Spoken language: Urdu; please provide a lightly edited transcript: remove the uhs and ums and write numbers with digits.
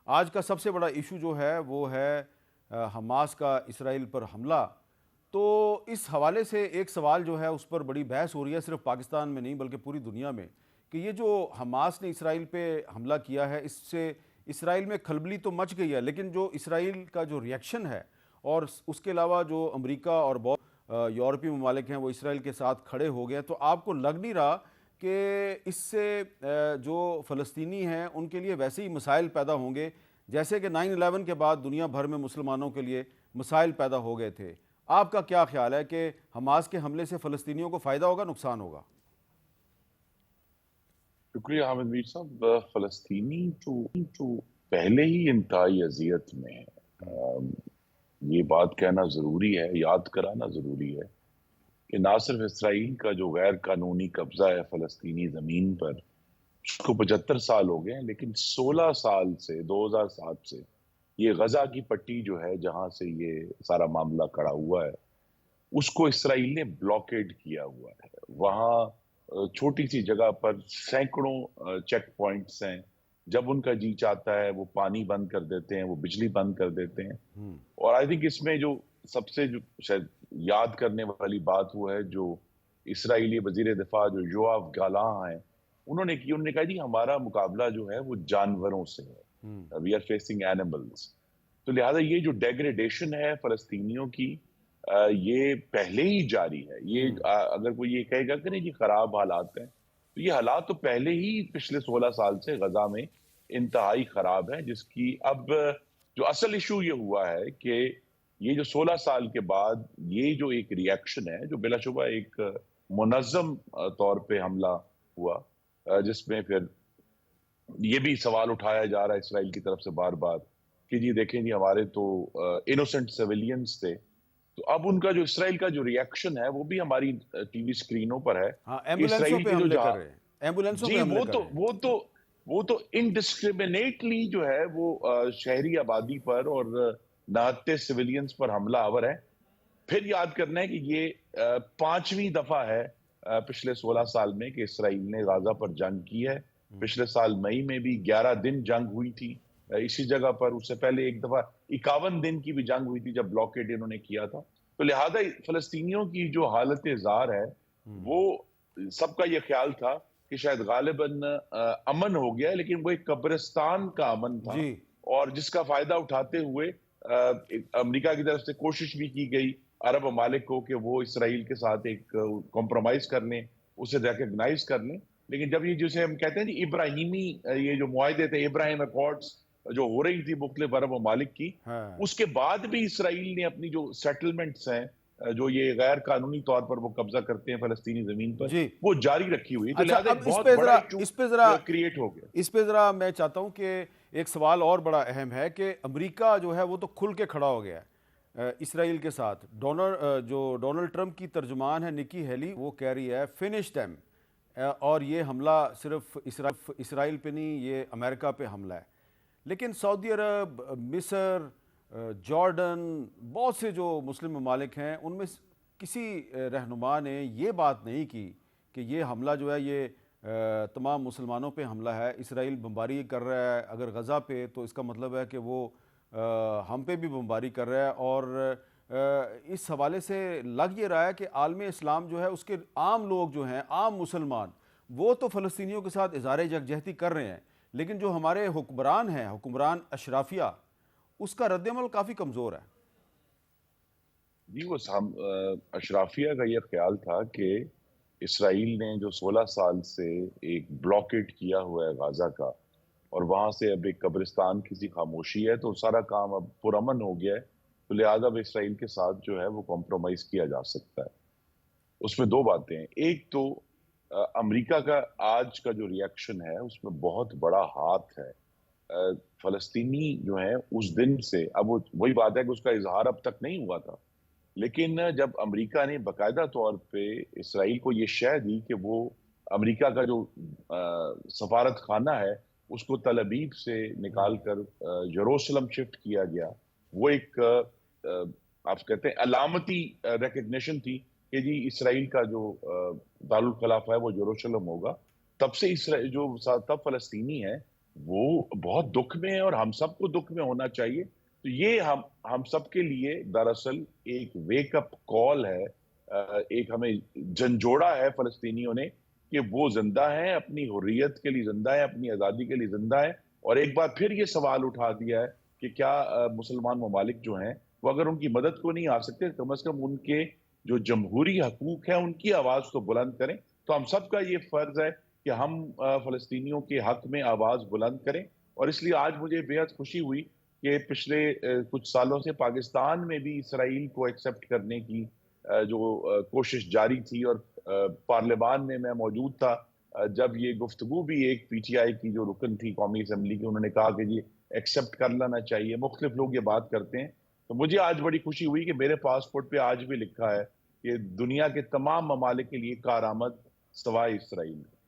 آج کا سب سے بڑا ایشو جو ہے وہ ہے حماس کا اسرائیل پر حملہ. تو اس حوالے سے ایک سوال جو ہے اس پر بڑی بحث ہو رہی ہے، صرف پاکستان میں نہیں بلکہ پوری دنیا میں، کہ یہ جو حماس نے اسرائیل پہ حملہ کیا ہے اس سے اسرائیل میں کھلبلی تو مچ گئی ہے، لیکن جو اسرائیل کا جو ریئیکشن ہے اور اس کے علاوہ جو امریکہ اور بہت یورپی ممالک ہیں وہ اسرائیل کے ساتھ کھڑے ہو گئے، تو آپ کو لگ نہیں رہا کہ اس سے جو فلسطینی ہیں ان کے لیے ویسے ہی مسائل پیدا ہوں گے جیسے کہ 9/11 کے بعد دنیا بھر میں مسلمانوں کے لیے مسائل پیدا ہو گئے تھے؟ آپ کا کیا خیال ہے کہ حماس کے حملے سے فلسطینیوں کو فائدہ ہوگا، نقصان ہوگا؟ شکریہ حامد میر صاحب. فلسطینی تو پہلے ہی انتہائی اذیت میں ہے. یہ بات کہنا ضروری ہے، یاد کرانا ضروری ہے کہ نہ صرف اسرائیل کا جو غیر قانونی قبضہ ہے فلسطینی زمین پر، اس کو 75 سال ہو گئے ہیں، لیکن 16 سال سے 2007 سے یہ غزہ کی پٹی جو ہے جہاں سے یہ سارا معاملہ کھڑا ہوا ہے اس کو اسرائیل نے بلاکیڈ کیا ہوا ہے. وہاں چھوٹی سی جگہ پر سینکڑوں چیک پوائنٹس ہیں. جب ان کا جی چاہتا ہے وہ پانی بند کر دیتے ہیں، وہ بجلی بند کر دیتے ہیں. اور آئی تھنک اس میں جو سب سے جو شاید یاد کرنے والی بات وہ ہے جو اسرائیلی وزیر دفاع جو یوآف گالاں ہیں انہوں نے کہا جی ہمارا مقابلہ جو ہے وہ جانوروں سے ہے، وی آر فیسنگ اینیملز. تو لہٰذا یہ جو ڈیگریڈیشن ہے فلسطینیوں کی یہ پہلے ہی جاری ہے. یہ اگر کوئی یہ کہے گا کہ نہیں یہ خراب حالات ہیں، تو یہ حالات تو پہلے ہی پچھلے 16 سال سے غزہ میں انتہائی خراب ہے، جس کی اب جو اصل ایشو یہ ہوا ہے کہ یہ جو 16 سال کے بعد یہ جو ایک ریئیکشن ہے جو بلا شبہ ایک منظم طور پہ حملہ ہوا، جس میں پھر یہ بھی سوال اٹھایا جا رہا ہے اسرائیل کی طرف سے بار بار کہ جی دیکھیں جی ہمارے تو انوسنٹ سیویلینز تھے. تو اب ان کا جو اسرائیل کا جو ریئیکشن ہے وہ بھی ہماری ٹی وی سکرینوں پر ہے ہاں، کہ ایمبولینسوں اسرائیل پہ کے جو حملے کر جہاں رہے ہیں، ایمبولینسوں پہ جی حملے کر رہے ہیں. وہ تو انڈسکریمنیٹلی جو ہے وہ شہری آبادی پر اور نہتے سویلینز پر حملہ آور ہے. پھر یاد کرنا ہے کہ یہ 5ویں دفعہ ہے پچھلے 16 سال میں کہ اسرائیل نے غزہ پر جنگ کی ہے. پچھلے سال مئی میں بھی 11 دن جنگ ہوئی تھی اسی جگہ پر. اس سے پہلے ایک دفعہ 51 دن کی بھی جنگ ہوئی تھی جب بلاکیڈ انہوں نے کیا تھا. تو لہذا فلسطینیوں کی جو حالت زار ہے وہ سب کا یہ خیال تھا کہ شاید غالباً امن ہو گیا ہے، لیکن وہ ایک قبرستان کا امن تھا. جی، اور جس کا فائدہ اٹھاتے ہوئے امریکہ کی طرف سے کوشش بھی کی گئی عرب ممالک کو کہ وہ اسرائیل کے ساتھ ایک کمپرومائز کر لیں، اسے ریکگنائز کر لیں. لیکن جب یہ جسے ہم کہتے ہیں جی ابراہیمی یہ جو معاہدے تھے، ابراہیم اکارڈز جو ہو رہی تھی مختلف عرب ممالک کی، اس کے بعد بھی اسرائیل نے اپنی جو سیٹلمنٹس ہیں جو یہ غیر قانونی طور پر وہ قبضہ کرتے ہیں فلسطینی زمین پر، جی. وہ جاری رکھی ہوئی. تو اچھا، لہٰذا اب ایک بہت بڑا ایشو کریٹ ہو گیا. اس پہ ذرا میں چاہتا ہوں کہ ایک سوال اور بڑا اہم ہے کہ امریکہ جو ہے وہ تو کھل کے کھڑا ہو گیا ہے اسرائیل کے ساتھ. جو ڈونلڈ ٹرمپ کی ترجمان ہے نکی ہیلی، وہ کہہ رہی ہے فنش دیم، اور یہ حملہ صرف اسرائیل پہ نہیں، یہ امریکہ پہ حملہ ہے. لیکن سعودی عرب، مصر، جارڈن، بہت سے جو مسلم ممالک ہیں ان میں کسی رہنما نے یہ بات نہیں کی کہ یہ حملہ جو ہے یہ تمام مسلمانوں پہ حملہ ہے. اسرائیل بمباری کر رہا ہے اگر غزہ پہ تو اس کا مطلب ہے کہ وہ ہم پہ بھی بمباری کر رہا ہے. اور اس حوالے سے لگ یہ رہا ہے کہ عالم اسلام جو ہے اس کے عام لوگ جو ہیں، عام مسلمان، وہ تو فلسطینیوں کے ساتھ اظہار یکجہتی کر رہے ہیں، لیکن جو ہمارے حکمران ہیں، حکمران اشرافیہ، اس کا رد عمل کافی کمزور ہے. جی وہ اشرافیہ کا یہ خیال تھا کہ اسرائیل نے جو 16 سال سے ایک بلاکیڈ کیا ہوا ہے غزہ کا، اور وہاں سے اب ایک قبرستان کی سی خاموشی ہے، تو سارا کام اب پرامن ہو گیا ہے. تو لہٰذا اب اسرائیل کے ساتھ جو ہے وہ کمپرومائز کیا جا سکتا ہے. اس میں دو باتیں ہیں. ایک تو امریکہ کا آج کا جو ریئیکشن ہے اس میں بہت بڑا ہاتھ ہے. فلسطینی جو ہیں اس دن سے، اب وہی بات ہے کہ اس کا اظہار اب تک نہیں ہوا تھا، لیکن جب امریکہ نے باقاعدہ طور پہ اسرائیل کو یہ شے دی کہ وہ امریکہ کا جو سفارت خانہ ہے اس کو تل ابیب سے نکال کر یروشلم شفٹ کیا گیا، وہ ایک آپ کہتے ہیں علامتی ریکگنیشن تھی کہ جی اسرائیل کا جو دارالخلافہ ہے وہ یروشلم ہوگا. تب سے اسرائیل جو تب فلسطینی ہیں وہ بہت دکھ میں ہے اور ہم سب کو دکھ میں ہونا چاہیے. تو یہ ہم سب کے لیے دراصل ایک ویک اپ کال ہے. ایک ہمیں جھنجھوڑا ہے فلسطینیوں نے کہ وہ زندہ ہیں، اپنی حریت کے لیے زندہ ہیں، اپنی آزادی کے لیے زندہ ہیں. اور ایک بار پھر یہ سوال اٹھا دیا ہے کہ کیا مسلمان ممالک جو ہیں وہ اگر ان کی مدد کو نہیں آ سکتے، کم از کم ان کے جو جمہوری حقوق ہیں ان کی آواز تو بلند کریں. تو ہم سب کا یہ فرض ہے کہ ہم فلسطینیوں کے حق میں آواز بلند کریں. اور اس لیے آج مجھے بےحد خوشی ہوئی کہ پچھلے کچھ سالوں سے پاکستان میں بھی اسرائیل کو ایکسپٹ کرنے کی جو کوشش جاری تھی. اور پارلیمان میں موجود تھا جب یہ گفتگو بھی ایک پی ٹی آئی کی جو رکن تھی قومی اسمبلی کی، انہوں نے کہا کہ جی ایکسپٹ کر لینا چاہیے. مختلف لوگ یہ بات کرتے ہیں. تو مجھے آج بڑی خوشی ہوئی کہ میرے پاسپورٹ پہ آج بھی لکھا ہے کہ دنیا کے تمام ممالک کے لیے کارآمد سوائے اسرائیل.